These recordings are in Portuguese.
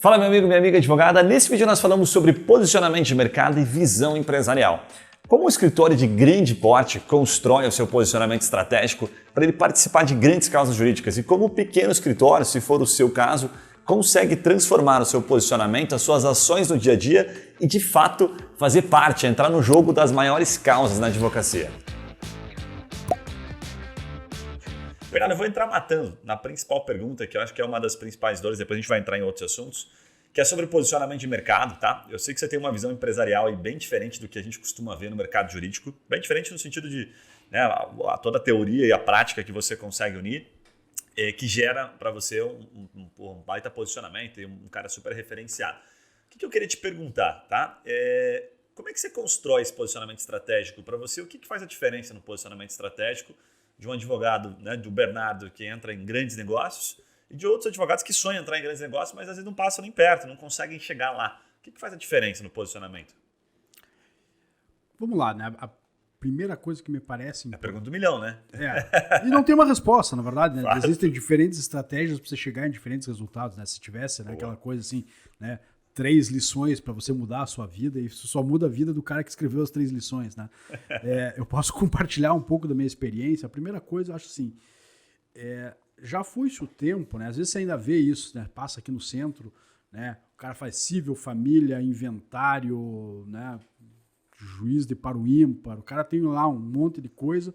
Fala meu amigo, minha amiga advogada, nesse vídeo nós falamos sobre posicionamento de mercado e visão empresarial. Como um escritório de grande porte constrói o seu posicionamento estratégico para ele participar de grandes causas jurídicas e como um pequeno escritório, se for o seu caso, consegue transformar o seu posicionamento, as suas ações no dia a dia e de fato fazer parte, entrar no jogo das maiores causas na advocacia. Bernardo, eu vou entrar matando na principal pergunta, que eu acho que é uma das principais dores, depois a gente vai entrar em outros assuntos, que é sobre posicionamento de mercado, tá? Eu sei que você tem uma visão empresarial aí bem diferente do que a gente costuma ver no mercado jurídico, bem diferente no sentido de toda a teoria e a prática que você consegue unir, que gera para você um baita posicionamento e um cara super referenciado. O que eu queria te perguntar, tá? Como é que você constrói esse posicionamento estratégico para você? O que faz a diferença no posicionamento estratégico de um advogado, né, do Bernardo, que entra em grandes negócios, e de outros advogados que sonham entrar em grandes negócios, mas às vezes não passam nem perto, não conseguem chegar lá. O que faz a diferença no posicionamento? Vamos lá, né? A primeira coisa que me parece... É a pergunta do milhão, né? E não tem uma resposta, na verdade, né? Claro. Existem diferentes estratégias para você chegar em diferentes resultados, né? Se tivesse, né, aquela coisa assim, né? 3 lições para você mudar a sua vida, e isso só muda a vida do cara que escreveu as 3 lições, né? Eu posso compartilhar um pouco da minha experiência. A primeira coisa, eu acho assim, já foi-se o tempo, né? Às vezes você ainda vê isso, né? Passa aqui no centro, né? O cara faz civil, família, inventário, né? Juiz de par o ímpar, o cara tem lá um monte de coisa.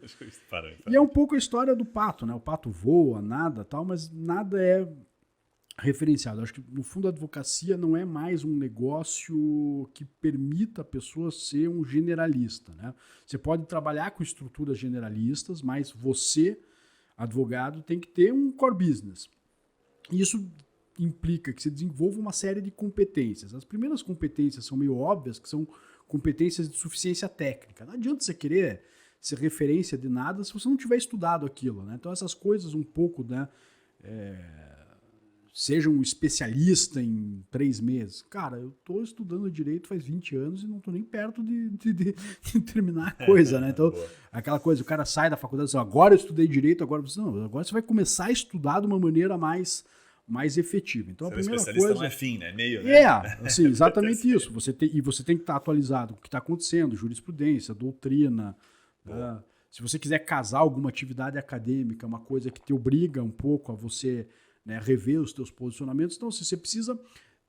E é um pouco a história do pato, né? O pato voa, nada, tal, mas nada é referenciado. Acho que, no fundo, a advocacia não é mais um negócio que permita a pessoa ser um generalista, né? Você pode trabalhar com estruturas generalistas, mas você, advogado, tem que ter um core business. Isso implica que você desenvolva uma série de competências. As primeiras competências são meio óbvias, que são competências de suficiência técnica. Não adianta você querer ser referência de nada se você não tiver estudado aquilo, né? Então, essas coisas um pouco, né? Seja um especialista em 3 meses. Cara, eu estou estudando direito faz 20 anos e não estou nem perto de terminar a coisa, né? Então, aquela coisa, o cara sai da faculdade e diz, agora eu estudei direito, agora você vai começar a estudar de uma maneira mais efetiva. Então, a primeira coisa... não é fim, né? Meio, né? Assim, exatamente isso. Você tem que estar atualizado com o que está acontecendo, jurisprudência, doutrina. Se você quiser casar alguma atividade acadêmica, uma coisa que te obriga um pouco a você... né, rever os teus posicionamentos. Então, você precisa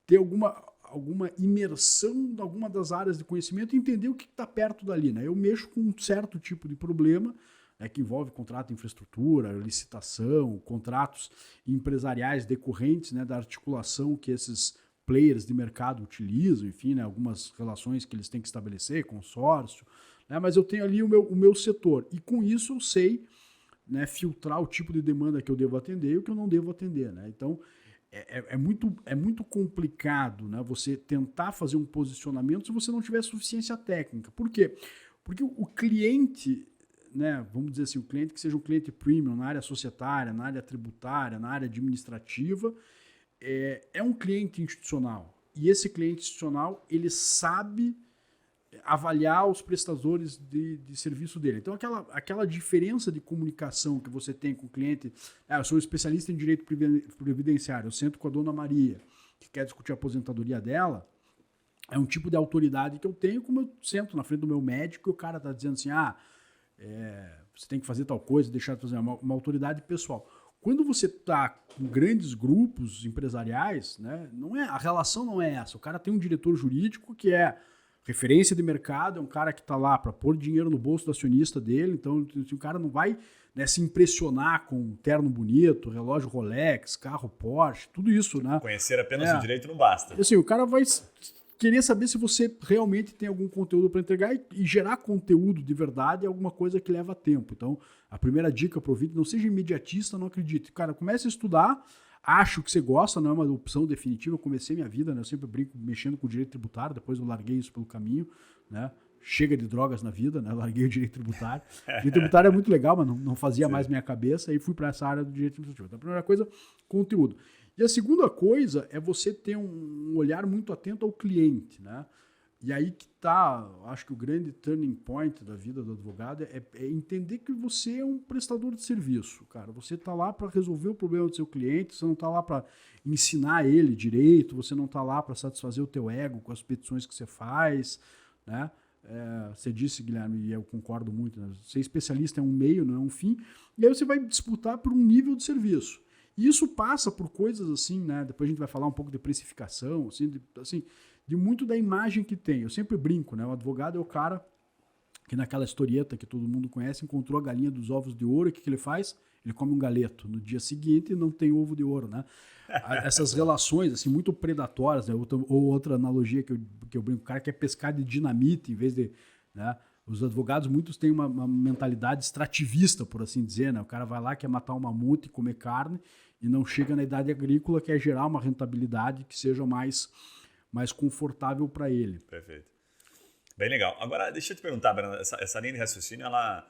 ter alguma imersão em alguma das áreas de conhecimento e entender o que está perto dali. Né? Eu mexo com um certo tipo de problema, né, que envolve contrato de infraestrutura, licitação, contratos empresariais decorrentes, né, da articulação que esses players de mercado utilizam, enfim, né, algumas relações que eles têm que estabelecer, consórcio. Né, mas eu tenho ali o meu setor. E com isso eu sei... né, filtrar o tipo de demanda que eu devo atender e o que eu não devo atender. Né? Então, é muito complicado, né, você tentar fazer um posicionamento se você não tiver suficiência técnica. Por quê? Porque o cliente, né, vamos dizer assim, o cliente que seja um cliente premium na área societária, na área tributária, na área administrativa, é um cliente institucional. E esse cliente institucional, ele sabe avaliar os prestadores de serviço dele. Então, aquela diferença de comunicação que você tem com o cliente, eu sou especialista em direito previdenciário, eu sento com a dona Maria, que quer discutir a aposentadoria dela, é um tipo de autoridade que eu tenho, como eu sento na frente do meu médico e o cara está dizendo assim, você tem que fazer tal coisa, deixar de fazer uma autoridade pessoal. Quando você está com grandes grupos empresariais, né, a relação não é essa. O cara tem um diretor jurídico que é referência de mercado, é um cara que está lá para pôr dinheiro no bolso do acionista dele, então o cara não vai, né, se impressionar com um terno bonito, relógio Rolex, carro Porsche, tudo isso. Né? Conhecer apenas o direito não basta. Assim, o cara vai querer saber se você realmente tem algum conteúdo para entregar e gerar conteúdo de verdade é alguma coisa que leva tempo. Então, a primeira dica para o ouvinte, não seja imediatista, não acredite. Cara, comece a estudar, acho que você gosta, não é uma opção definitiva. Eu comecei minha vida, né? Eu sempre brinco mexendo com o direito tributário, depois eu larguei isso pelo caminho, né? Chega de drogas na vida, né? Eu larguei o direito tributário. O direito tributário é muito legal, mas não fazia mais minha cabeça, e fui para essa área do direito administrativo. Então, a primeira coisa, conteúdo. E a segunda coisa é você ter um olhar muito atento ao cliente, né? E aí que tá, acho que o grande turning point da vida do advogado é entender que você é um prestador de serviço, cara. Você tá lá para resolver o problema do seu cliente, você não tá lá para ensinar ele direito, você não tá lá para satisfazer o teu ego com as petições que você faz, né? Você disse, Guilherme, e eu concordo muito, né? Ser especialista é um meio, não é um fim, e aí você vai disputar por um nível de serviço. E isso passa por coisas assim, né? Depois a gente vai falar um pouco de precificação, assim, de muito da imagem que tem. Eu sempre brinco, né? O advogado é o cara que naquela historieta que todo mundo conhece, encontrou a galinha dos ovos de ouro, e o que ele faz? Ele come um galeto. No dia seguinte não tem ovo de ouro, né? Essas relações assim, muito predatórias, né? Ou outra analogia que eu brinco, o cara quer pescar de dinamite em vez de... Né? Os advogados, muitos têm uma mentalidade extrativista, por assim dizer, né? O cara vai lá, quer matar um mamute e comer carne e não chega na idade agrícola, quer gerar uma rentabilidade que seja mais confortável para ele. Perfeito. Bem legal. Agora, deixa eu te perguntar, Breno, essa linha de raciocínio, ela...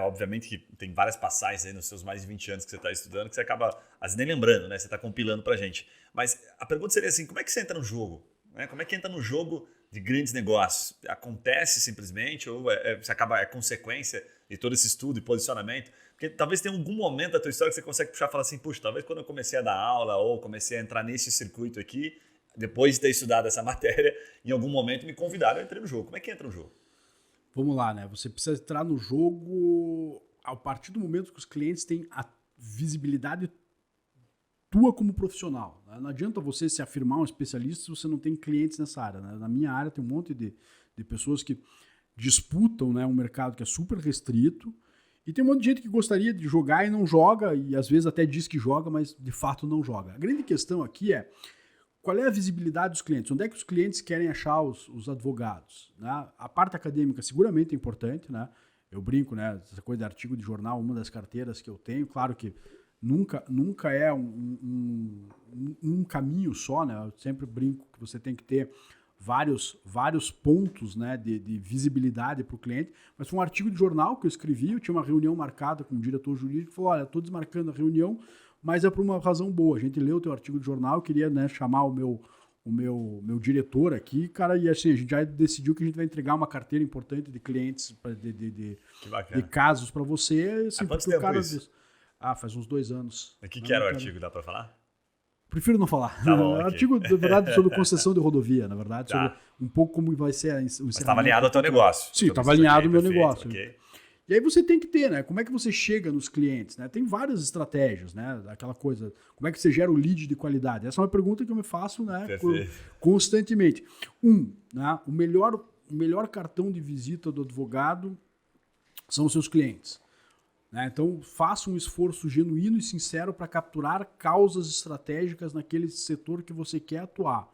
obviamente que tem várias passagens aí nos seus mais de 20 anos que você está estudando que você acaba, às vezes, nem lembrando, né? Você está compilando para a gente. Mas a pergunta seria assim, como é que você entra no jogo? Né? Como é que entra no jogo de grandes negócios? Acontece simplesmente ou você acaba, é consequência de todo esse estudo e posicionamento? Porque talvez tenha algum momento da tua história que você consegue puxar e falar assim, puxa, talvez quando eu comecei a dar aula ou comecei a entrar nesse circuito aqui, depois de ter estudado essa matéria, em algum momento me convidaram, eu entrei no jogo. Como é que entra no jogo? Vamos lá, né? Você precisa entrar no jogo a partir do momento que os clientes têm a visibilidade tua como profissional. Né? Não adianta você se afirmar um especialista se você não tem clientes nessa área. Né? Na minha área tem um monte de pessoas que disputam, né, um mercado que é super restrito e tem um monte de gente que gostaria de jogar e não joga e às vezes até diz que joga, mas de fato não joga. A grande questão aqui é qual é a visibilidade dos clientes? Onde é que os clientes querem achar os advogados? Né? A parte acadêmica seguramente é importante, né? Eu brinco, né? Essa coisa de artigo de jornal, uma das carteiras que eu tenho, claro que nunca é um caminho só, né? Eu sempre brinco que você tem que ter vários pontos, né, de visibilidade para o cliente, mas foi um artigo de jornal que eu escrevi, eu tinha uma reunião marcada com o diretor jurídico, falou, olha, estou desmarcando a reunião, mas é por uma razão boa. A gente leu o teu artigo de jornal, eu queria, né, chamar o meu diretor aqui, cara, e assim, a gente já decidiu que a gente vai entregar uma carteira importante de clientes, de casos para você. Assim, há quanto tempo cara isso? Faz uns 2 anos. O que era o artigo, dá para falar? Prefiro não falar. Tá bom, artigo, na verdade, sobre concessão de rodovia, na verdade, tá. sobre um pouco como vai ser o Mas estava alinhado ao teu negócio. Sim, estava alinhado ao meu negócio. Okay. E aí você tem que ter, né? Como é que você chega nos clientes, né? Tem várias estratégias, né? Aquela coisa, como é que você gera o lead de qualidade? Essa é uma pergunta que eu me faço, né? Constantemente. Né? O melhor cartão de visita do advogado são os seus clientes. Né? Então, faça um esforço genuíno e sincero para capturar causas estratégicas naquele setor que você quer atuar.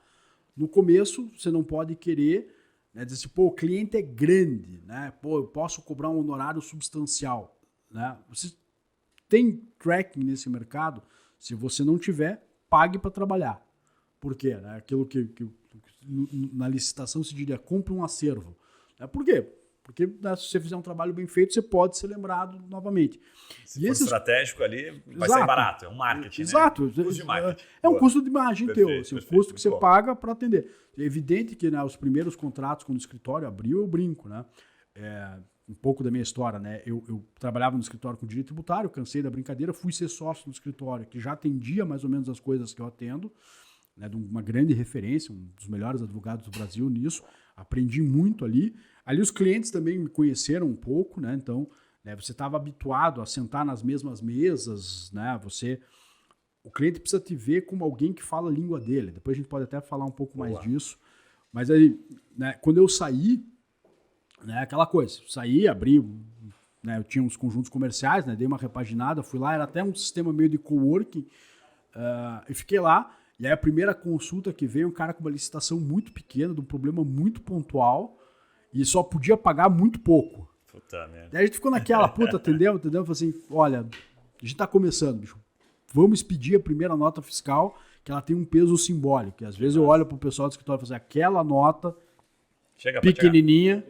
No começo, você não pode querer... Né, dizer assim, pô, o cliente é grande, né? Pô, eu posso cobrar um honorário substancial, né? Você tem tracking nesse mercado? Se você não tiver, pague para trabalhar. Por quê? Né? Aquilo que na licitação se diria, compre um acervo. Né? Por quê? Porque, né, se você fizer um trabalho bem feito, você pode ser lembrado novamente. Se for estratégico ali, vai ser barato. É um marketing, exato. Né? Custo de marketing. É um custo de imagem teu. Assim, o custo que você bom. paga para atender. É evidente que, né, os primeiros contratos, quando o escritório abriu, eu brinco. Né? Um pouco da minha história. Né? Eu trabalhava no escritório com direito tributário, cansei da brincadeira, fui ser sócio do escritório, que já atendia mais ou menos as coisas que eu atendo. Né, de uma grande referência, um dos melhores advogados do Brasil nisso. Aprendi muito ali. Ali os clientes também me conheceram um pouco, né? Então, né, você estava habituado a sentar nas mesmas mesas, né? O cliente precisa te ver como alguém que fala a língua dele. Depois a gente pode até falar um pouco mais disso. Mas aí, né, quando eu saí, né, aquela coisa, saí, abri, né, eu tinha uns conjuntos comerciais, né, dei uma repaginada, fui lá, era até um sistema meio de coworking, e fiquei lá. E aí a primeira consulta que veio, um cara com uma licitação muito pequena, de um problema muito pontual, e só podia pagar muito pouco. Puta merda. Daí a gente ficou naquela, entendeu? Falei assim, olha, a gente tá começando, bicho. Vamos expedir a primeira nota fiscal, que ela tem um peso simbólico. E às vezes eu olho pro pessoal do escritório e falo assim, aquela nota pequenininha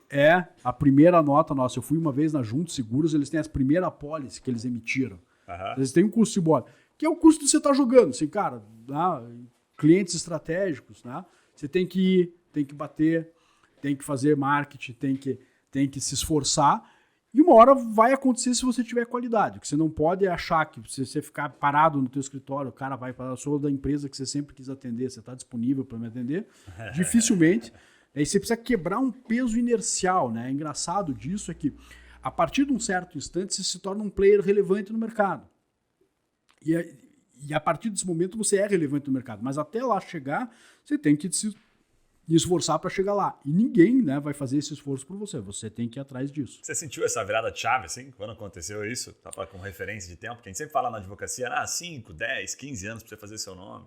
é a primeira nota nossa. Eu fui uma vez na Juntos Seguros, eles têm as primeiras apólices que eles emitiram. Eles têm um custo simbólico, que é o custo de você estar jogando. Assim, cara, né? Clientes estratégicos, né? Você tem que ir, tem que bater, tem que fazer marketing, tem que se esforçar. E uma hora vai acontecer se você tiver qualidade. O que você não pode é achar que se você ficar parado no teu escritório, o cara vai para a sua da empresa que você sempre quis atender, você está disponível para me atender. Dificilmente. Aí você precisa quebrar um peso inercial, né? Engraçado disso é que a partir de um certo instante você se torna um player relevante no mercado. E a partir desse momento você é relevante no mercado. Mas até lá chegar, você tem que se esforçar para chegar lá. E ninguém, né, vai fazer esse esforço por você. Você tem que ir atrás disso. Você sentiu essa virada de chave, assim, quando aconteceu isso? Tá com referência de tempo? Porque a gente sempre fala na advocacia, 5, 10, 15 anos para você fazer seu nome.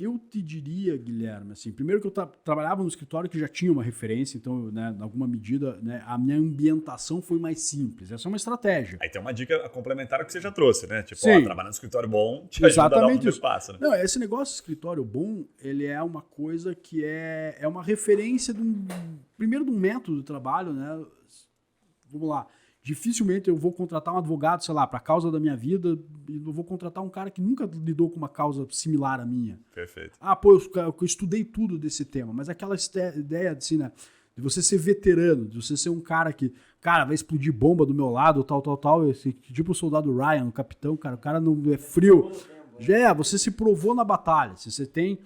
Eu te diria, Guilherme, assim, primeiro que eu trabalhava no escritório que já tinha uma referência, então, né, em alguma medida, né, a minha ambientação foi mais simples. Essa é uma estratégia. Aí tem uma dica complementar que você já trouxe, né? Tipo, trabalhar no escritório bom te ajuda a dar o primeiro passo, né? Não, esse negócio de escritório bom, ele é uma coisa que é uma referência primeiro de um método de trabalho, né? Vamos lá. Dificilmente eu vou contratar um advogado, sei lá, para a causa da minha vida, e eu vou contratar um cara que nunca lidou com uma causa similar à minha. Perfeito. Eu estudei tudo desse tema, mas aquela ideia assim, né, de você ser veterano, de você ser um cara que, vai explodir bomba do meu lado, tal, tipo o soldado Ryan, o capitão, o cara não é frio. Você se provou na batalha, você tem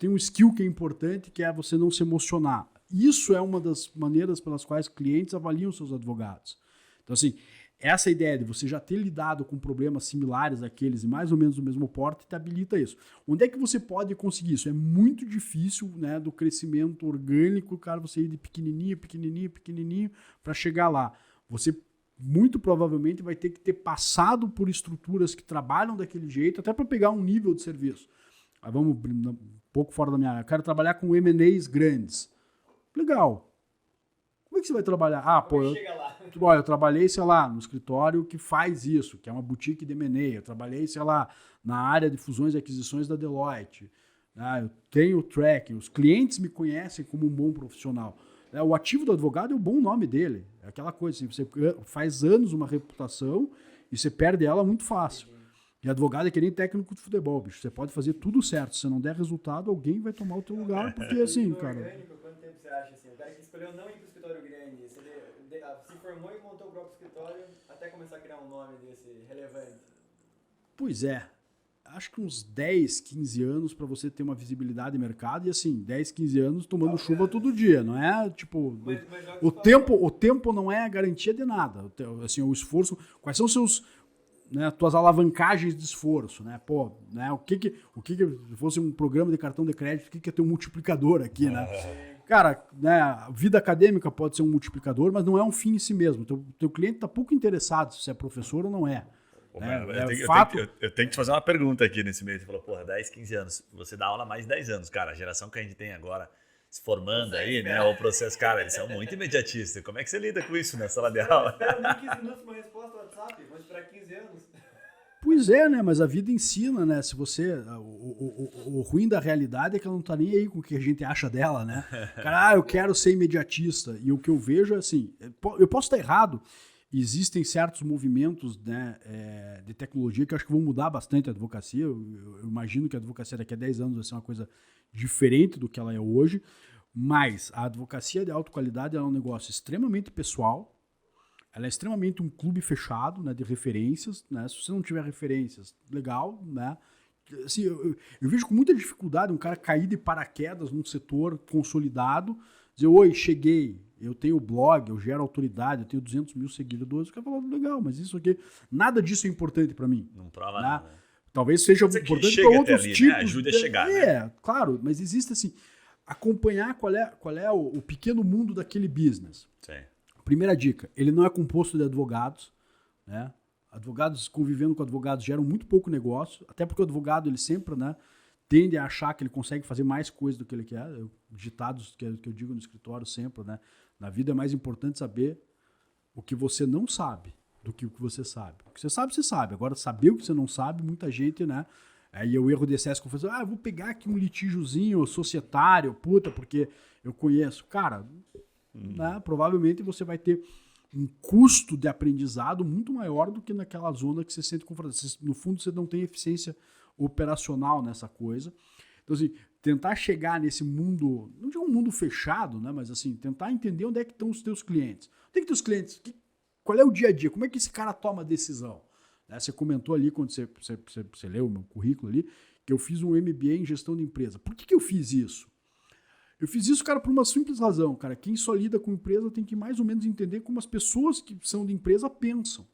um skill que é importante, que é você não se emocionar. Isso é uma das maneiras pelas quais clientes avaliam seus advogados. Então, assim, essa ideia de você já ter lidado com problemas similares àqueles e mais ou menos do mesmo porte te habilita isso. Onde é que você pode conseguir isso? É muito difícil, né, do crescimento orgânico, você ir de pequenininho para chegar lá. Você muito provavelmente vai ter que ter passado por estruturas que trabalham daquele jeito, até para pegar um nível de serviço. Aí vamos um pouco fora da minha área. Eu quero trabalhar com M&As grandes. Legal. Como é que você vai trabalhar? Eu trabalhei, sei lá, no escritório que faz isso, que é uma boutique de M&A. Eu trabalhei, sei lá, na área de fusões e aquisições da Deloitte. Eu tenho o tracking, os clientes me conhecem como um bom profissional. O ativo do advogado é o bom nome dele. É aquela coisa assim, você faz anos uma reputação e você perde ela muito fácil. E advogado é que nem técnico de futebol, bicho. Você pode fazer tudo certo. Se não der resultado, alguém vai tomar o teu lugar, porque assim, cara... Quanto tempo você acha assim? O cara que escolheu não ir para o escritório grande, se formou e montou o próprio escritório, até começar a criar um nome desse relevante? Pois é. Acho que uns 10, 15 anos para você ter uma visibilidade de mercado e assim, 10, 15 anos tomando chuva todo dia, não é tipo... O tempo não é a garantia de nada. Assim, o esforço... Quais são os seus... Né, tuas alavancagens de esforço, né? Pô, né? O que se fosse um programa de cartão de crédito, o que é ter um multiplicador aqui, né? Cara, né, a vida acadêmica pode ser um multiplicador, mas não é um fim em si mesmo. Teu cliente está pouco interessado se é professor ou não é. Eu tenho que te fazer uma pergunta aqui nesse meio. Você falou, 10, 15 anos. Você dá aula há mais de 10 anos, cara. A geração que a gente tem agora se formando aí, né? O processo, cara, eles são muito imediatistas. Como é que você lida com isso na sala de aula? Espera 15 minutos uma resposta no WhatsApp, vou esperar 15 anos. Pois é, né? Mas a vida ensina, né? Se você... O ruim da realidade é que ela não tá nem aí com o que a gente acha dela, né? Cara, eu quero ser imediatista. E o que eu vejo é assim... Eu posso estar errado. Existem certos movimentos, né, de tecnologia que eu acho que vão mudar bastante a advocacia. Eu imagino que a advocacia daqui a 10 anos vai ser uma coisa diferente do que ela é hoje. Mas a advocacia de alta qualidade é um negócio extremamente pessoal. Ela é extremamente um clube fechado, né, de referências, né? Se você não tiver referências, legal, né? Assim, eu vejo com muita dificuldade um cara cair de paraquedas num setor consolidado, dizer, oi, cheguei, eu tenho blog, eu gero autoridade, eu tenho 200 mil seguidores, o cara fala, legal, mas isso aqui, nada disso é importante para mim. Não prova né? nada. Talvez seja importante para outros ali, tipos. Né? Ajude a chegar. Né? Claro, mas existe assim, acompanhar qual é o pequeno mundo daquele business. Sim. Primeira dica, ele não é composto de advogados, né? Advogados convivendo com advogados geram muito pouco negócio, até porque o advogado ele sempre, né, tende a achar que ele consegue fazer mais coisa do que ele quer. Ditados que eu digo no escritório sempre, né? Na vida é mais importante saber o que você não sabe do que o que você sabe. O que você sabe. Agora, saber o que você não sabe, muita gente, né? Aí o erro de excesso que eu faço, eu vou pegar aqui um litígiozinho societário, porque eu conheço. Cara... Né? Provavelmente você vai ter um custo de aprendizado muito maior do que naquela zona que você sente confortável. No fundo, você não tem eficiência operacional nessa coisa. Então, assim, tentar chegar nesse mundo, não digo um mundo fechado, né? Mas assim, tentar entender onde é que estão os teus clientes. Onde é que teus clientes, qual é o dia a dia? Como é que esse cara toma a decisão? Né? Você comentou ali, quando você leu o meu currículo ali, que eu fiz um MBA em gestão de empresa. Por que eu fiz isso? Eu fiz isso, cara, por uma simples razão, cara. Quem só lida com empresa tem que mais ou menos entender como as pessoas que são de empresa pensam.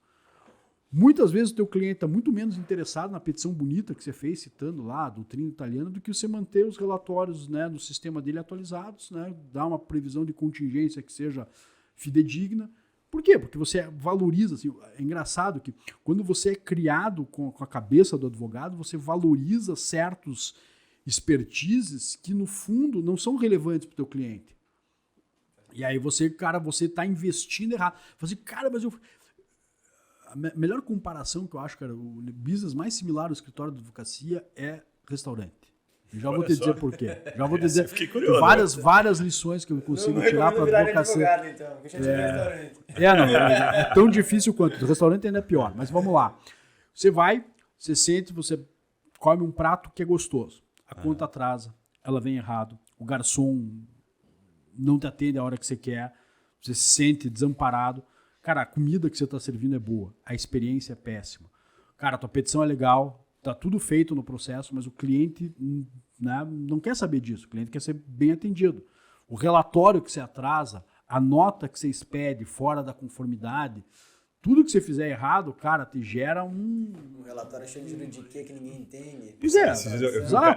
Muitas vezes o teu cliente está muito menos interessado na petição bonita que você fez, citando lá a doutrina italiana, do que você manter os relatórios, né, do sistema dele atualizados, né, dar uma previsão de contingência que seja fidedigna. Por quê? Porque você valoriza. Assim, é engraçado que quando você é criado com a cabeça do advogado, você valoriza certos expertises que, no fundo, não são relevantes para o teu cliente. E aí você está investindo errado. Você, cara, mas eu... A melhor comparação que eu acho, cara, o business mais similar ao escritório de advocacia é restaurante. Já vou te dizer por quê. Já vou te dizer várias lições que eu consigo tirar para a advocacia. Advogado, então, porque eu tinha restaurante. É tão difícil quanto. O restaurante ainda é pior, mas vamos lá. Você vai, você sente, você come um prato que é gostoso. A conta atrasa, ela vem errado, o garçom não te atende a hora que você quer, você se sente desamparado. Cara, a comida que você está servindo é boa, a experiência é péssima. Cara, a tua petição é legal, tá tudo feito no processo, mas o cliente, né, não quer saber disso. O cliente quer ser bem atendido. O relatório que você atrasa, a nota que você expede fora da conformidade, tudo que você fizer errado, cara, te gera um relatório cheio de juridiquês que ninguém entende. Pois é,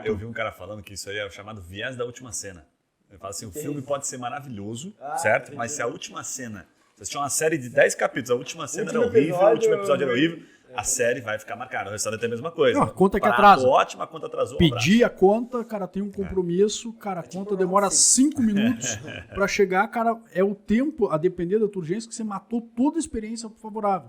eu vi um cara falando que isso aí é o chamado viés da última cena. Ele fala assim, o filme pode ser maravilhoso, certo? Mas se a última cena... Você assistiu uma série de 10 capítulos, a última cena era horrível, o último episódio era horrível, a série vai ficar marcada. O restaurante é a mesma coisa. Não, a conta que atrasa. Ótima, a conta atrasou. Pedir a conta, cara, tem um compromisso, cara, a conta demora 5 minutos para chegar, cara, é o tempo, a depender da tua urgência, que você matou toda a experiência favorável.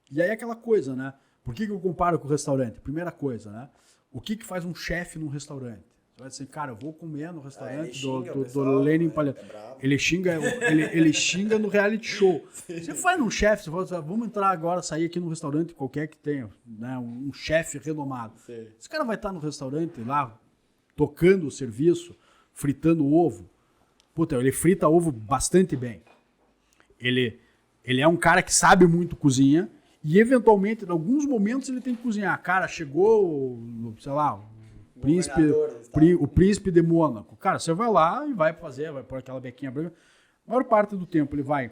E aí aquela coisa, né? Por que eu comparo com o restaurante? Primeira coisa, né? O que faz um chefe num restaurante? Você vai dizer, cara, eu vou comer no restaurante do Lenin Paleta. Ele xinga no reality show. Você vai num chefe, você fala, vamos entrar agora, sair aqui num restaurante qualquer que tenha, né, um chefe renomado. Sim. Esse cara vai estar no restaurante lá, tocando o serviço, fritando ovo. Puta, ele frita ovo bastante bem. Ele é um cara que sabe muito cozinha e, eventualmente, em alguns momentos, ele tem que cozinhar. Cara, chegou, sei lá... O príncipe de Mônaco. Cara, você vai lá e vai pôr aquela bequinha branca. A maior parte do tempo ele vai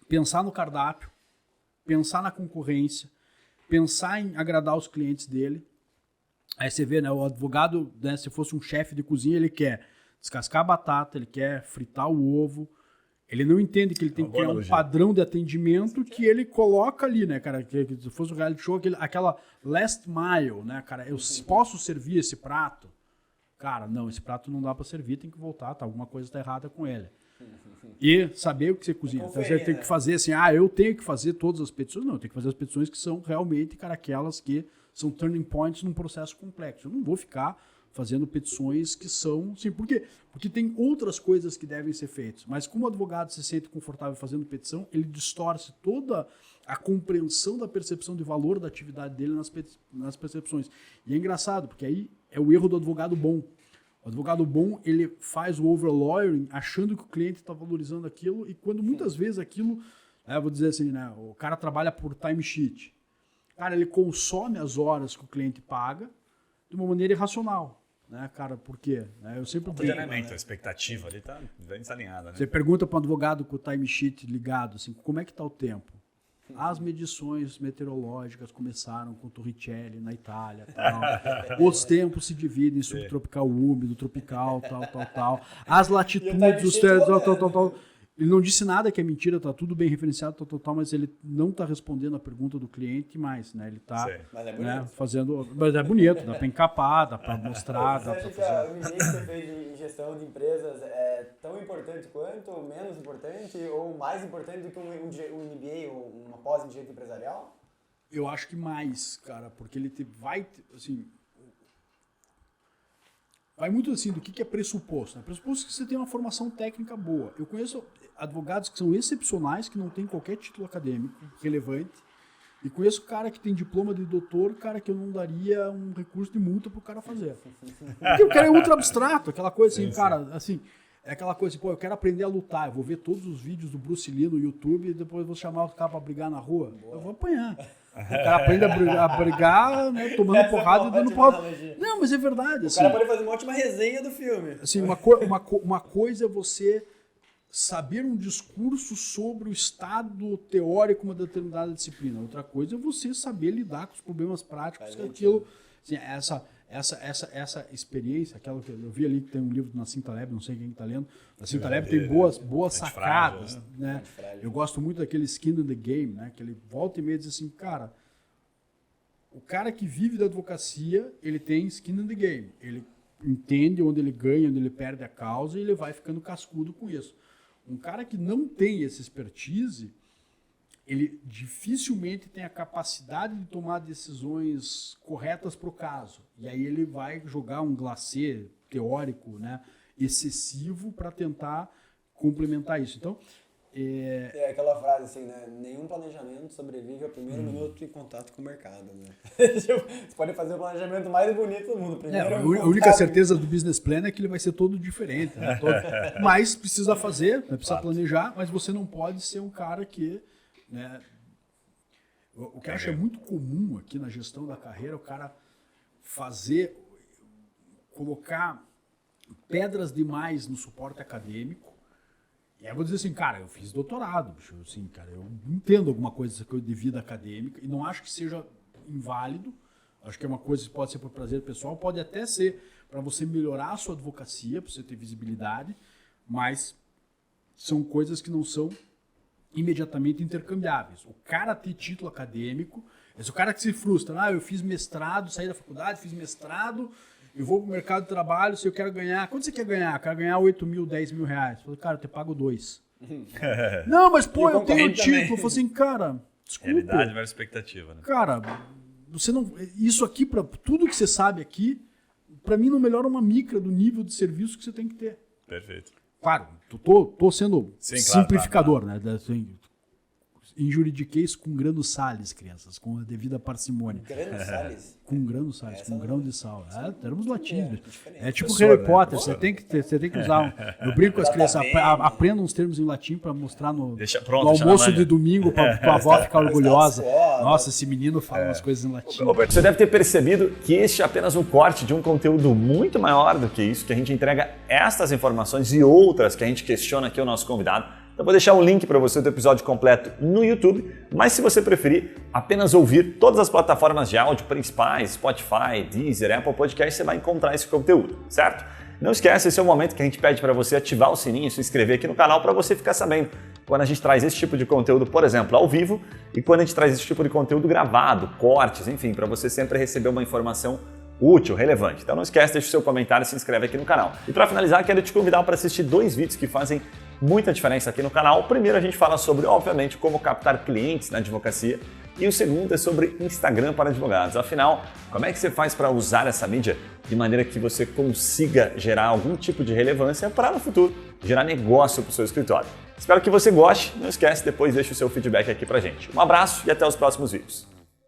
pensar no cardápio, pensar na concorrência, pensar em agradar os clientes dele. Aí você vê, né, o advogado, né, se fosse um chefe de cozinha, ele quer descascar a batata, ele quer fritar o ovo. Ele não entende que ele tem que criar um padrão de atendimento que ele coloca ali, né, cara? Que se fosse um reality show, aquela last mile, né, cara? Eu posso servir esse prato? Cara, não, esse prato não dá para servir, tem que voltar, tá? Alguma coisa tá errada com ele. E saber o que você cozinha. Então você tem que fazer assim, eu tenho que fazer todas as petições. Não, eu tenho que fazer as petições que são realmente, cara, aquelas que são turning points num processo complexo. Eu não vou ficar fazendo petições que são... Sim, por quê? Porque tem outras coisas que devem ser feitas. Mas como o advogado se sente confortável fazendo petição, ele distorce toda a compreensão da percepção de valor da atividade dele nas percepções. E é engraçado, porque aí é o erro do advogado bom. O advogado bom, ele faz o over-lawyering achando que o cliente está valorizando aquilo e quando muitas vezes aquilo... vou dizer assim, né? O cara trabalha por timesheet. Cara, ele consome as horas que o cliente paga de uma maneira irracional. Né, cara, por quê? Eu sempre brinco, né? A expectativa ali tá bem desalinhada, né? Você pergunta para um advogado com o timesheet ligado, assim, como é que tá o tempo? As medições meteorológicas começaram com Torricelli na Itália, tal. Os tempos se dividem em subtropical úmido, tropical, tal. As latitudes, os tal. Ele não disse nada que é mentira, tá tudo bem referenciado, tal, mas ele não tá respondendo a pergunta do cliente mais, né? Ele tá fazendo... Mas é bonito, dá para encapar, dá para mostrar, dá para fazer... O MBA que você fez em gestão de empresas é tão importante quanto, menos importante ou mais importante do que um MBA ou uma pós em direito empresarial? Eu acho que mais, cara, porque ele vai, assim... Vai muito assim do que é pressuposto. Né? Pressuposto que você tem uma formação técnica boa. Eu conheço advogados que são excepcionais, que não têm qualquer título acadêmico relevante E conheço cara que tem diploma de doutor, cara que eu não daria um recurso de multa pro cara fazer. Porque o cara é ultra abstrato, aquela coisa assim, cara, assim, é aquela coisa assim, pô, eu quero aprender a lutar, eu vou ver todos os vídeos do Bruce Lee no YouTube e depois eu vou chamar o cara pra brigar na rua. Eu vou apanhar. O cara aprende a brigar, né, tomando porrada e dando porrada. Não, mas é verdade. O cara pode fazer uma ótima resenha do filme. Assim, uma coisa é você saber um discurso sobre o estado teórico de uma determinada disciplina. Outra coisa é você saber lidar com os problemas práticos que aquilo... Assim, essa experiência, aquela que eu vi ali que tem um livro do Nassim Taleb, não sei quem está lendo. Nassim Taleb tem boas sacadas, né? Eu gosto muito daquele skin in the game, né? Que ele volta e meia diz assim, cara, o cara que vive da advocacia, ele tem skin in the game. Ele entende onde ele ganha, onde ele perde a causa e ele vai ficando cascudo com isso. Um cara que não tem essa expertise, ele dificilmente tem a capacidade de tomar decisões corretas para o caso. E aí ele vai jogar um glacê teórico, né, excessivo para tentar complementar isso. Então, é aquela frase assim, né? Nenhum planejamento sobrevive ao primeiro minuto em contato com o mercado, né? Você pode fazer o planejamento mais bonito do mundo. A única certeza do business plan é que ele vai ser todo diferente. Né? Mas precisa fazer, né? Precisa planejar, mas você não pode ser um cara que... Né, o que eu acho é muito comum aqui na gestão da carreira, o cara colocar pedras demais no suporte acadêmico. E aí eu vou dizer assim, cara, eu fiz doutorado, bicho, assim, cara, eu entendo alguma coisa de vida acadêmica e não acho que seja inválido. Acho que é uma coisa que pode ser por prazer pessoal, pode até ser para você melhorar a sua advocacia, para você ter visibilidade, mas são coisas que não são imediatamente intercambiáveis. O cara ter título acadêmico, esse é o cara que se frustra, eu fiz mestrado, saí da faculdade, fiz mestrado, eu vou pro mercado de trabalho, se eu quero ganhar, quanto você quer ganhar? Eu quero ganhar 8 mil, 10 mil reais. Eu falei, cara, eu te pago 2. Não, mas pô, eu tenho título. Eu falei assim, cara, desculpa. Realidade versus expectativa, né? Cara, você não, isso aqui, para tudo que você sabe aqui, para mim não melhora uma micra do nível de serviço que você tem que ter. Perfeito. Claro, tô sendo simplificador, claro. Né? Assim, em juridiquês com grano sales, crianças, com a devida parcimônia. Grano sales? Com grano sales, com grão de sal. Termos latinos. É tipo Professor, Harry Potter, né? você tem que usar eu brinco com as crianças, aprendam uns termos em latim para mostrar no almoço de domingo para a avó ficar orgulhosa. Nossa, esse menino fala umas coisas em latim. Roberto, você deve ter percebido que este é apenas um corte de um conteúdo muito maior do que isso, que a gente entrega estas informações e outras que a gente questiona aqui o nosso convidado. Então vou deixar o link para você do episódio completo no YouTube, mas se você preferir apenas ouvir todas as plataformas de áudio principais, Spotify, Deezer, Apple Podcast, você vai encontrar esse conteúdo, certo? Não esquece, esse é o momento que a gente pede para você ativar o sininho e se inscrever aqui no canal para você ficar sabendo quando a gente traz esse tipo de conteúdo, por exemplo, ao vivo, e quando a gente traz esse tipo de conteúdo gravado, cortes, enfim, para você sempre receber uma informação útil, relevante. Então não esquece, deixa o seu comentário e se inscreve aqui no canal. E para finalizar, quero te convidar para assistir 2 vídeos que fazem muita diferença aqui no canal. O primeiro a gente fala sobre, obviamente, como captar clientes na advocacia e o segundo é sobre Instagram para advogados. Afinal, como é que você faz para usar essa mídia de maneira que você consiga gerar algum tipo de relevância para no futuro gerar negócio para o seu escritório. Espero que você goste. Não esquece, depois deixa o seu feedback aqui pra gente. Um abraço e até os próximos vídeos.